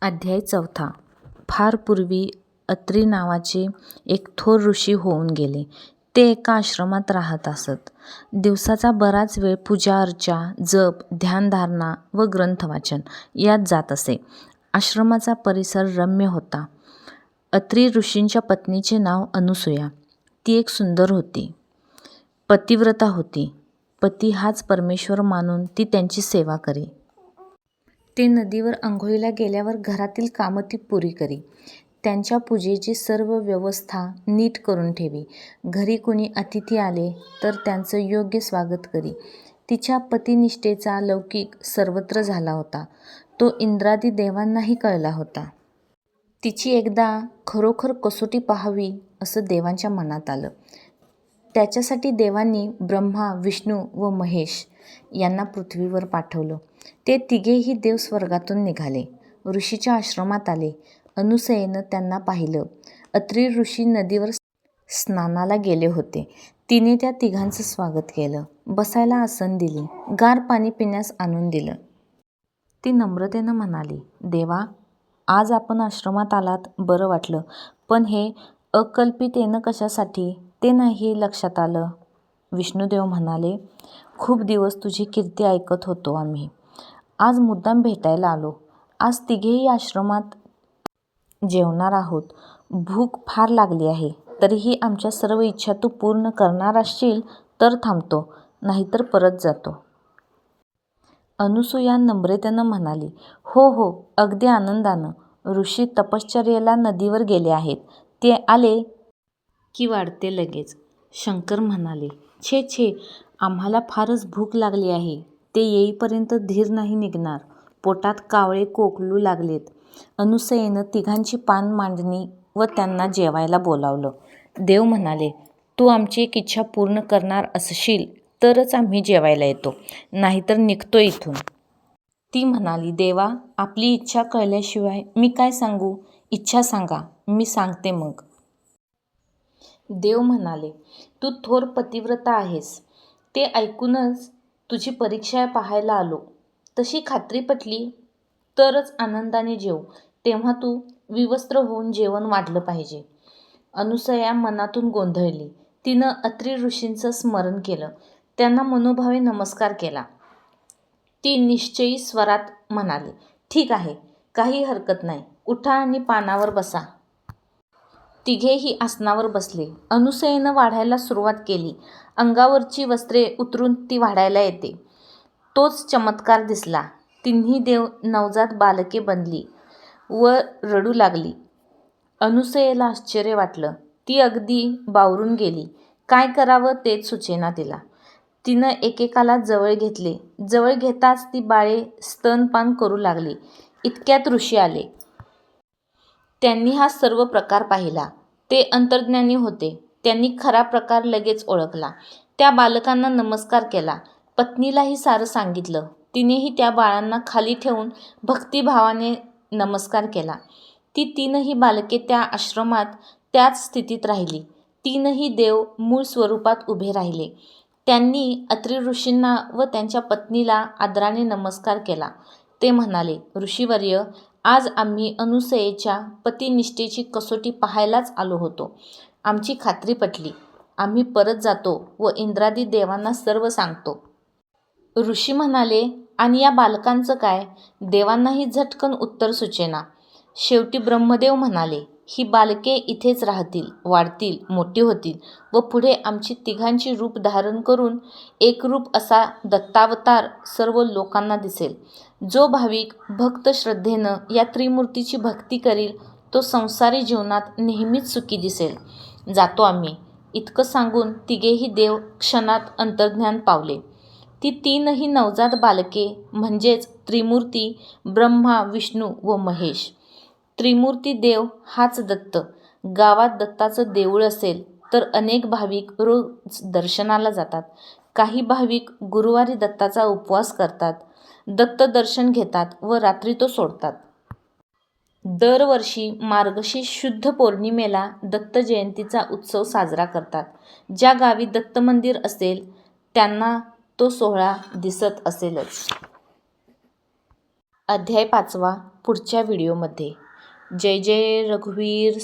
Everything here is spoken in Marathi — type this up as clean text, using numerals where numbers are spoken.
अध्याय 4. फार पूर्वी अत्री नावाचे एक थोर ऋषी होऊन गेले. ते एका आश्रमात राहत असत. दिवसाचा बराच वेळ पूजा अर्चा, जप, ध्यानधारणा व ग्रंथवाचन यात जात असे. आश्रमाचा परिसर रम्य होता. अत्री ऋषींच्या पत्नीचे नाव अनुसूया. ती एक सुंदर होती. पतिव्रता होती. पती हाच परमेश्वर मानून ती त्यांची सेवा करी. ते नदीवर अंघोळीला गेल्यावर घरातील कामं ती पुरी करी. त्यांच्या पूजेची सर्व व्यवस्था नीट करून ठेवी. घरी कोणी अतिथी आले तर त्यांचं योग्य स्वागत करी. तिच्या पतिनिष्ठेचा लौकिक सर्वत्र झाला होता. तो इंद्रादी देवांनाही कळला होता. तिची एकदा खरोखर कसोटी पाहावी असं देवांच्या मनात आलं. त्याच्यासाठी देवांनी ब्रह्मा, विष्णू व महेश यांना पृथ्वीवर पाठवलं. ते तिघेही देव स्वर्गातून निघाले. ऋषीच्या आश्रमात आले. अनुसूयेनं त्यांना पाहिलं. अत्री ऋषी नदीवर स्नानाला गेले होते. तिने त्या तिघांचं स्वागत केलं. बसायला आसन दिली. गार पाणी पिण्यास आणून दिलं. ती नम्रतेनं म्हणाली, देवा, आज आपण आश्रमात आलात बरं वाटलं, पण हे अकल्पित येणं कशासाठी ते नाही लक्षात आलं. विष्णुदेव म्हणाले, खूप दिवस तुझी कीर्ती ऐकत होतो आम्ही. आज मुद्दाम भेटायला आलो. आज तिघेही आश्रमात जेवणार आहोत. भूक फार लागली आहे. तरीही आमच्या सर्व इच्छा तू पूर्ण करणार असशील तर थांबतो, नाहीतर परत जातो. अनुसूया नम्रतेनं म्हणाली, हो हो, अगदी आनंदानं. ऋषी तपश्चर्येला नदीवर गेले आहेत. ते आले की वाढते लगेच. शंकर म्हणाले, छे छे, आम्हाला फारच भूक लागली आहे. ते येईपर्यंत धीर नाही निघणार. पोटात कावळे कोकलू लागलेत. अनुसूयेनं तिघांची पान मांडणी व त्यांना जेवायला बोलावलं. देव म्हणाले, तू आमची एक इच्छा पूर्ण करणार असशील तरच आम्ही जेवायला येतो, नाहीतर निघतो इथून. ती म्हणाली, देवा, आपली इच्छा कळल्याशिवाय मी काय सांगू? इच्छा सांगा, मी सांगते मग. देव म्हणाले, तू थोर पतिव्रता आहेस. ते ऐकूनच तुझी परीक्षा पाहायला आलो. तशी खात्री पटली तरच आनंदाने जेव. तेव्हा तू विवस्त्र होऊन जेवण वाढलं पाहिजे. अनुसूया मनातून गोंधळली. तिनं अत्री ऋषींचं स्मरण केलं. त्यांना मनोभावे नमस्कार केला. ती निश्चयी स्वरात म्हणाली, ठीक आहे, काही हरकत नाही. उठा आणि पानावर बसा. तिघेही आसनावर बसले. अनुसूयेनं वाढायला सुरुवात केली. अंगावरची वस्त्रे उतरून ती वाढायला येते. तोच चमत्कार दिसला. तिन्ही देव नवजात बालके बनली व रडू लागली. अनुसूयेला आश्चर्य वाटलं. ती अगदी बावरून गेली. काय करावं तेच सुचेना तिला. तिनं एकेकाला जवळ घेतले. जवळ घेताच ती बाळे स्तनपान करू लागली. इतक्यात ऋषी आले. त्यांनी हा सर्व प्रकार पाहिला. ते अंतर्ज्ञानी होते. त्यांनी खरा प्रकार लगेच ओळखला. त्या बालकांना नमस्कार केला. पत्नीलाही सारं सांगितलं. तिनेही त्या बाळांना खाली ठेवून भक्तिभावाने नमस्कार केला. ती तीनही बालके त्या आश्रमात त्याच स्थितीत राहिली. तीनही देव मूळ स्वरूपात उभे राहिले. त्यांनी अत्री ऋषींना व त्यांच्या पत्नीला आदराने नमस्कार केला. ते म्हणाले, ऋषीवर्य, आज आम्ही अनुसूयेच्या पतिनिष्ठेची कसोटी पाहायलाच आलो होतो. आमची खात्री पटली. आम्ही परत जातो व इंद्रादी देवांना सर्व सांगतो. ऋषी म्हणाले, आणि या बालकांचं काय? देवांनाही झटकन उत्तर सुचेना. शेवटी ब्रह्मदेव म्हणाले, ही बालके इथेच राहतील, वाढतील, मोठी होतील व पुढे आमची तिघांची रूप धारण करून एक रूप असा दत्तावतार सर्व लोकांना दिसेल. जो भाविक भक्त श्रद्धेनं या त्रिमूर्तीची भक्ती करील तो संसारी जीवनात नेहमीच सुखी दिसेल. जातो आम्ही. इतकं सांगून तिघेही देव क्षणात अंतर्ध्यान पावले. ती तीनही नवजात बालके म्हणजेच त्रिमूर्ती ब्रह्मा, विष्णू व महेश. त्रिमूर्ती देव हाच दत्त. गावात दत्ताचं देऊळ असेल तर अनेक भाविक रोज दर्शनाला जातात. काही भाविक गुरुवारी दत्ताचा उपवास करतात, दत्त दर्शन घेतात व रात्री तो सोडतात. दरवर्षी मार्गशीर्ष शुद्ध पौर्णिमेला दत्त जयंतीचा उत्सव साजरा करतात. ज्या गावी दत्त मंदिर असेल त्यांना तो सोहळा दिसत असेलच. अध्याय 5 पुढच्या व्हिडिओमध्ये. जय जय रघुवीर